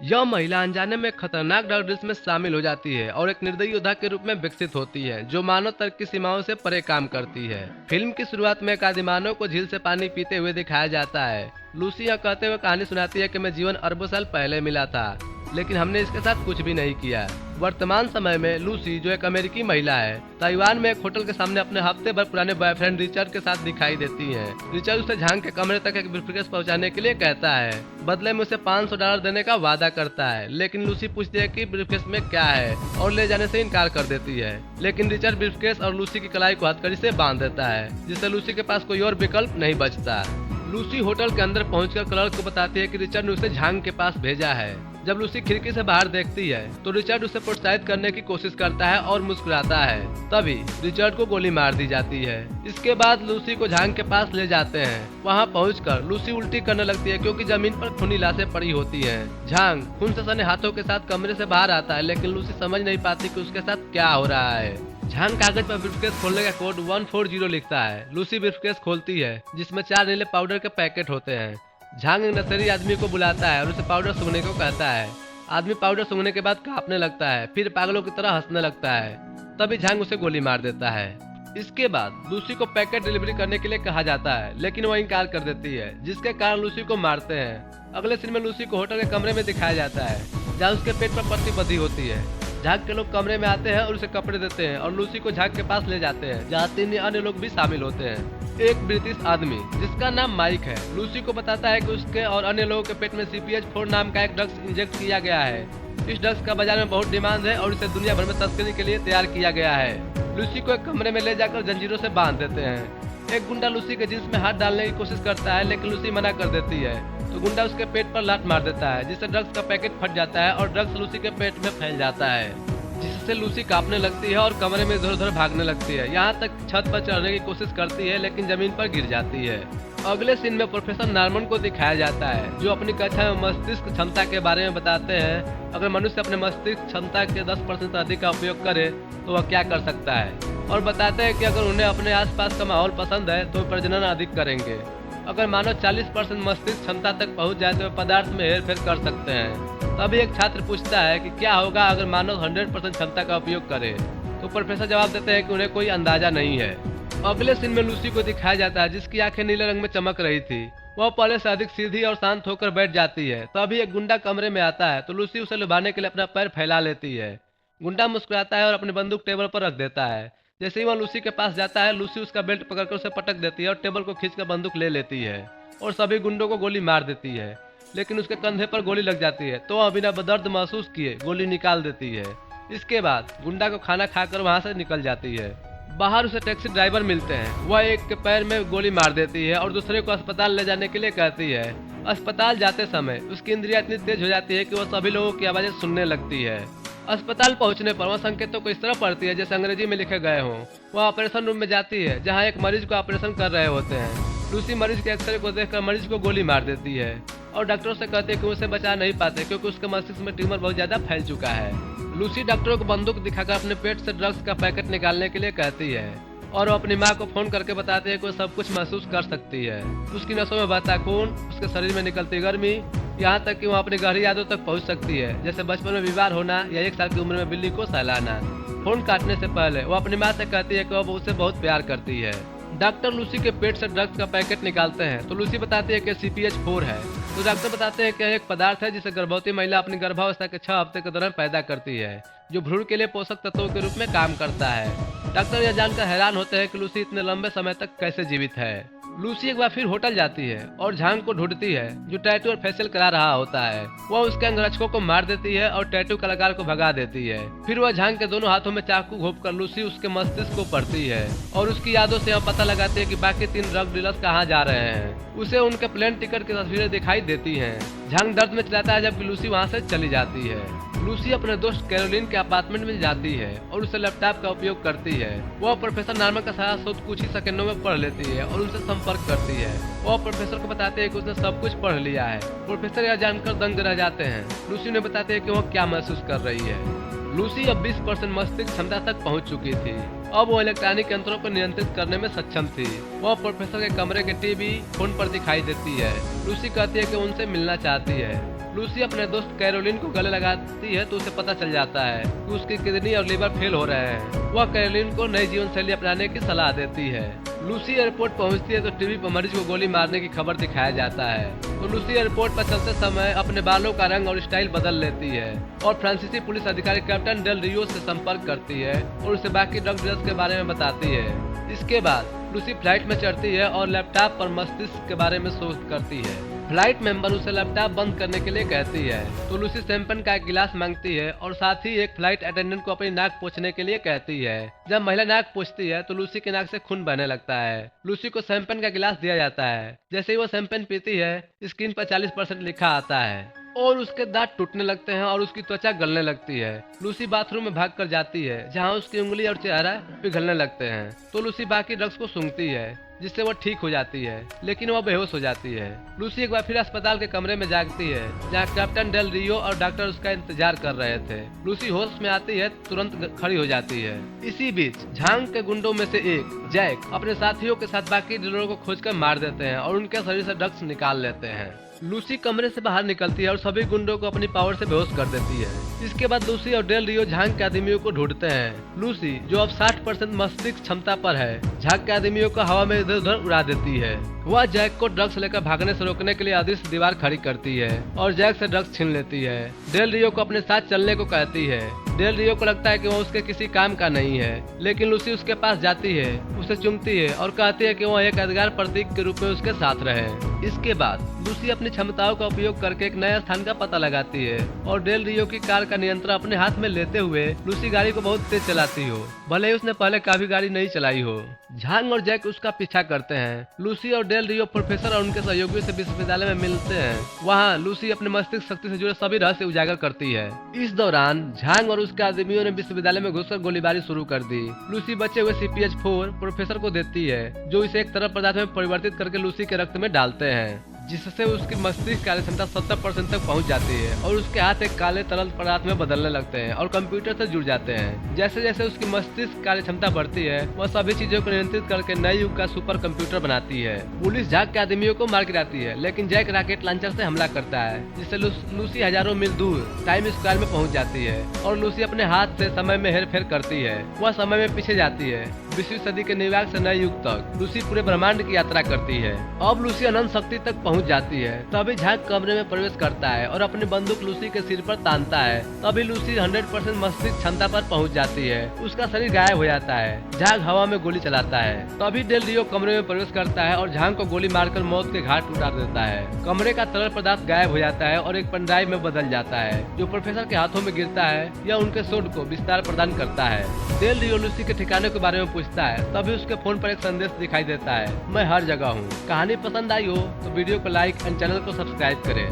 यह महिला अनजाने में खतरनाक ड्रग डील्स में शामिल हो जाती है और एक निर्दयी योद्धा के रूप में विकसित होती है जो मानव तर्क की सीमाओं से परे काम करती है। फिल्म की शुरुआत में एक आदिमानव को झील से पानी पीते हुए दिखाया जाता है। लूसी यह कहते हुए कहानी सुनाती है कि मैं जीवन अरबों साल पहले मिला था, लेकिन हमने इसके साथ कुछ भी नहीं किया। वर्तमान समय में लूसी, जो एक अमेरिकी महिला है, ताइवान में एक होटल के सामने अपने हफ्ते भर पुराने बॉयफ्रेंड रिचर्ड के साथ दिखाई देती है। रिचर्ड उसे झांग के कमरे तक एक ब्रीफकेस पहुंचाने के लिए कहता है, बदले में उसे $500 देने का वादा करता है, लेकिन लूसी पूछती है कि ब्रीफकेस में क्या है और ले जाने से इनकार कर देती है। लेकिन रिचर्ड ब्रीफकेस और लूसी की कलाई को हथकड़ी से बांध देता है, जिससे लूसी के पास कोई और विकल्प नहीं बचता। लूसी होटल के अंदर पहुंचकर क्लर्क को बताती है कि रिचर्ड ने उसे झांग के पास भेजा है। जब लूसी खिड़की से बाहर देखती है तो रिचर्ड उसे प्रोत्साहित करने की कोशिश करता है और मुस्कुराता है। तभी रिचर्ड को गोली मार दी जाती है। इसके बाद लूसी को झांग के पास ले जाते हैं। वहां पहुंचकर लूसी उल्टी करने लगती है क्योंकि जमीन पर खूनी लाशें पड़ी होती हैं। झांग खून से सने हाथों के साथ कमरे से बाहर आता है, लेकिन लूसी समझ नहीं पाती कि उसके साथ क्या हो रहा है। झांग कागज पर ब्रीफकेस खोलने का कोड 140 लिखता है। लूसी ब्रीफकेस खोलती है, जिसमें 4 नीले पाउडर के पैकेट होते हैं। झांग एक नशेड़ी आदमी को बुलाता है और उसे पाउडर सूंघने को कहता है। आदमी पाउडर सूंघने के बाद कांपने लगता है, फिर पागलों की तरह हंसने लगता है। तभी झांग उसे गोली मार देता है। इसके बाद लूसी को पैकेट डिलीवरी करने के लिए कहा जाता है, लेकिन वह इनकार कर देती है, जिसके कारण लूसी को मारते हैं। अगले सीन में लूसी को होटल के कमरे में दिखाया जाता है, जहाँ उसके पेट पर पट्टी बंधी होती है। झांग के लोग कमरे में आते हैं और उसे कपड़े देते हैं और लूसी को झांग के पास ले जाते हैं, जहाँ 3 अन्य लोग भी शामिल होते हैं। एक ब्रिटिश आदमी जिसका नाम माइक है, लूसी को बताता है कि उसके और अन्य लोगों के पेट में CPH-4 नाम का एक ड्रग्स इंजेक्ट किया गया है। इस ड्रग्स का बाजार में बहुत डिमांड है और इसे दुनिया भर में तस्करी के लिए तैयार किया गया है। लूसी को एक कमरे में ले जाकर जंजीरों से बांध देते हैं। एक गुंडा लूसी के जींस में हाथ डालने की कोशिश करता है, लेकिन लूसी मना कर देती है, तो गुंडा उसके पेट पर लात मार देता है, जिससे ड्रग्स का पैकेट फट जाता है और ड्रग्स लूसी के पेट में फैल जाता है, जिससे लूसी कांपने लगती है और कमरे में इधर उधर भागने लगती है। यहाँ तक छत पर चढ़ने की कोशिश करती है, लेकिन जमीन पर गिर जाती है। अगले सीन में प्रोफेसर नॉर्मन को दिखाया जाता है, जो अपनी कक्षा में मस्तिष्क क्षमता के बारे में बताते हैं। अगर मनुष्य अपने मस्तिष्क क्षमता के 10% से अधिक का उपयोग करे तो वह क्या कर सकता है, और बताते हैं कि अगर उन्हें अपने आसपास का माहौल पसंद है तो प्रजनन अधिक करेंगे। अगर मानव 40% मस्तिष्क क्षमता तक पहुंच जाए तो वे पदार्थ में हेरफेर कर सकते हैं। तभी एक छात्र पूछता है कि क्या होगा अगर मानव 100% क्षमता का उपयोग करे, तो प्रोफेसर जवाब देते हैं कि उन्हें कोई अंदाजा नहीं है। अगले सीन में लूसी को दिखाया जाता है, जिसकी आंखें नीले रंग में चमक रही थी। वह पहले से अधिक सीधी और शांत होकर बैठ जाती है। तभी एक गुंडा कमरे में आता है, तो लूसी उसे लुभाने के लिए अपना पैर फैला लेती है। गुंडा मुस्कुराता है और अपनी बंदूक टेबल पर रख देता है। जैसे ही वह लूसी के पास जाता है, लूसी उसका बेल्ट पकड़कर उसे पटक देती है और टेबल को खींचकर बंदूक ले लेती है और सभी गुंडों को गोली मार देती है। लेकिन उसके कंधे पर गोली लग जाती है, तो वह बिना दर्द महसूस किए गोली निकाल देती है। इसके बाद गुंडा को खाना खाकर वहां से निकल जाती है। बाहर उसे टैक्सी ड्राइवर मिलते हैं। वह एक के पैर में गोली मार देती है और दूसरे को अस्पताल ले जाने के लिए कहती है। अस्पताल जाते समय उसकी इंद्रियां इतनी तेज हो जाती है कि वह सभी लोगों की आवाजें सुनने लगती है। अस्पताल पहुंचने पर वह संकेतों को इस तरह पढ़ती है जैसे अंग्रेजी में लिखे गए हों। वह ऑपरेशन रूम में जाती है, जहां एक मरीज को ऑपरेशन कर रहे होते हैं। लूसी मरीज के एक्सरे को देखकर मरीज को गोली मार देती है और डॉक्टरों से कहते हैं कि उसे बचा नहीं पाते क्योंकि उसके मस्तिष्क में ट्यूमर बहुत ज्यादा फैल चुका है। लूसी डॉक्टरों को बंदूक दिखाकर अपने पेट से ड्रग्स का पैकेट निकालने के लिए कहती है और वो अपनी माँ को फोन करके बताती है कि वो सब कुछ महसूस कर सकती है। उसकी नसों में बहता खून, उसके शरीर में निकलती गर्मी, यहाँ तक कि वो अपनी गहरी यादों तक पहुँच सकती है, जैसे बचपन में बीमार होना या 1 साल की उम्र में बिल्ली को सहलाना। फोन काटने से पहले वो अपनी माँ से कहती है कि वो उसे बहुत प्यार करती है। डॉक्टर लूसी के पेट से ड्रग्स का पैकेट निकालते हैं, तो लूसी बताती है कि CPH-4 है। तो डॉक्टर बताते हैं कि यह एक पदार्थ है जिसे गर्भवती महिला अपनी गर्भावस्था के 6 हफ्ते के दौरान पैदा करती है, जो भ्रूण के लिए पोषक तत्वों के रूप में काम करता है। डॉक्टर यह जानकर हैरान होते हैं कि लूसी इतने लंबे समय तक कैसे जीवित है। लूसी एक बार फिर होटल जाती है और झांग को ढूंढती है, जो टैटू और फेशियल करा रहा होता है। वह उसके अंगरक्षकों को मार देती है और टैटू कलाकार को भगा देती है। फिर वह झांग के दोनों हाथों में चाकू घोंपकर लूसी उसके मस्तिष्क को पढ़ती है और उसकी यादों से यह पता लगाती है कि बाकी 3 ड्रग डीलर्स कहाँ जा रहे हैं। उसे उनके प्लेन टिकट की तस्वीरें दिखाई देती हैं। झांग दर्द में चिल्लाता है जबकि लूसी वहाँ से चली जाती है। लूसी अपने दोस्त कैरोलिन के अपार्टमेंट में जाती है और उसे लैपटॉप का उपयोग करती है। वह प्रोफेसर नॉर्मन का सारा शोध कुछ ही सेकंडों में पढ़ लेती है और उनसे संपर्क करती है। वह प्रोफेसर को बताते हैं कि उसने सब कुछ पढ़ लिया है। प्रोफेसर यह जानकर दंग रह जाते हैं। लूसी उन्हें बताते हैं कि वह क्या महसूस कर रही है। लूसी अब 20% मस्तिष्क क्षमता तक पहुंच चुकी थी। अब वो इलेक्ट्रॉनिक यंत्रों को नियंत्रित करने में सक्षम थी। वह प्रोफेसर के कमरे के टीवी फोन पर दिखाई देती है। लूसी कहती है कि उनसे मिलना चाहती है। लूसी अपने दोस्त कैरोलिन को गले लगाती है तो उसे पता चल जाता है कि उसकी किडनी और लीवर फेल हो रहे हैं। वह कैरोलिन को नई जीवन शैली अपनाने की सलाह देती है। लूसी एयरपोर्ट पहुंचती है तो टीवी पर मरीज को गोली मारने की खबर दिखाया जाता है। तो लूसी एयरपोर्ट पर चलते समय अपने बालों का रंग और स्टाइल बदल लेती है और फ्रांसीसी पुलिस अधिकारी कैप्टन डेल रियो से संपर्क करती है और उसे बाकी ड्रग डीलर्स के बारे में बताती है। इसके बाद लूसी फ्लाइट में चढ़ती है और लैपटॉप पर मस्तिष्क के बारे में शोध करती है। फ्लाइट मेंबर उसे लैपटॉप बंद करने के लिए कहती है तो लूसी शैंपेन का एक गिलास मांगती है और साथ ही एक फ्लाइट अटेंडेंट को अपनी नाक पोंछने के लिए कहती है। जब महिला नाक पोंछती है तो लूसी की नाक से खून बहने लगता है। लूसी को शैंपेन का गिलास दिया जाता है। जैसे ही वो शैंपेन पीती है स्क्रीन पर 40% लिखा आता है और उसके दांत टूटने लगते हैं और उसकी त्वचा गलने लगती है। लूसी बाथरूम में भाग कर जाती है जहाँ उसकी उंगली और चेहरा पिघलने लगते हैं। तो लूसी बाकी ड्रग्स को सूंघती है जिससे वो ठीक हो जाती है, लेकिन वह बेहोश हो जाती है। लूसी एक बार फिर अस्पताल के कमरे में जागती है जहाँ कैप्टन डेल रियो और डॉक्टर उसका इंतजार कर रहे थे। लूसी होश में आती है, तुरंत खड़ी हो जाती है। इसी बीच झांग के गुंडों में से एक जैक अपने साथियों के साथ बाकी डीलरों को खोजकर मार देते हैं और उनके शरीर से ड्रग्स निकाल लेते हैं। लूसी कमरे से बाहर निकलती है और सभी गुंडों को अपनी पावर से बेहोश कर देती है। इसके बाद लूसी और डेल रियो झांग के आदमियों को ढूंढते हैं। लूसी जो अब 60% मस्तिष्क क्षमता पर है, झांग के आदमियों को हवा में इधर उधर उड़ा देती है। वह जैक को ड्रग्स लेकर भागने से रोकने के लिए अदृश्य दीवार खड़ी करती है और जैक से ड्रग्स छीन लेती है। डेल रियो को अपने साथ चलने को कहती है। डेल रियो को लगता है कि वह उसके किसी काम का नहीं है, लेकिन लूसी उसके पास जाती है, उसे चूमती है और कहती है कि वह एक यादगार प्रतीक के रूप में उसके साथ रहे। इसके बाद लूसी अपनी क्षमताओं का उपयोग करके एक नया स्थान का पता लगाती है और डेल रियो की कार का नियंत्रण अपने हाथ में लेते हुए लूसी गाड़ी को बहुत तेज चलाती हो, भले ही उसने पहले कभी गाड़ी नहीं चलाई हो। झांग और जैक उसका पीछा करते हैं। लूसी और डेल रियो प्रोफेसर और उनके सहयोगियों से विश्वविद्यालय में मिलते हैं। वहाँ लूसी अपने मस्तिष्क शक्ति से जुड़े सभी रहस्य उजागर करती है। इस दौरान झांग और उसके आदमियों ने विश्वविद्यालय में घुसकर गोलीबारी शुरू कर दी। लूसी बचे हुए CPH-4 प्रोफेसर को देती है जो इसे एक तरल पदार्थ में परिवर्तित करके लूसी के रक्त में डालते हैं, जिससे उसकी मस्तिष्क कार्य क्षमता 70% तक पहुंच जाती है और उसके हाथ एक काले तरल पदार्थ में बदलने लगते हैं और कंप्यूटर से जुड़ जाते हैं। जैसे जैसे उसकी मस्तिष्क कार्य क्षमता बढ़ती है वह सभी चीजों को नियंत्रित करके नए युग का सुपर कंप्यूटर बनाती है। पुलिस झाग के आदमियों को मार गिराती है, लेकिन जैक रॉकेट लॉन्चर से हमला करता है जिससे लूसी हजारों मील दूर टाइम स्क्वायर में पहुंच जाती है और लूसी अपने हाथ से समय में हेरफेर करती है। वह समय में पीछे जाती है 20वीं सदी के न्यूयॉर्क से नए युग तक। लूसी पूरे ब्रह्मांड की यात्रा करती है। अब लूसी अनंत शक्ति तक पहुंच जाती है। तभी झांग कमरे में प्रवेश करता है और अपनी बंदूक लूसी के सिर पर तानता है। तभी लूसी 100% मस्तिष्क क्षमता पर पहुंच जाती है। उसका शरीर गायब हो जाता है। झांग हवा में गोली चलाता है। तभी डेल रियो कमरे में प्रवेश करता है और झांग को गोली मारकर मौत के घाट उतार देता है। कमरे का तरल पदार्थ गायब हो जाता है और एक पेनड्राइव में बदल जाता है जो प्रोफेसर के हाथों में गिरता है। यह उनके शोध को विस्तार प्रदान करता है। डेल रियो लूसी के ठिकाने के बारे में पूछता है। तभी उसके फोन पर एक संदेश दिखाई देता है, मैं हर जगह हूँ। कहानी पसंद आई हो तो वीडियो को लाइक एंड चैनल को सब्सक्राइब करें।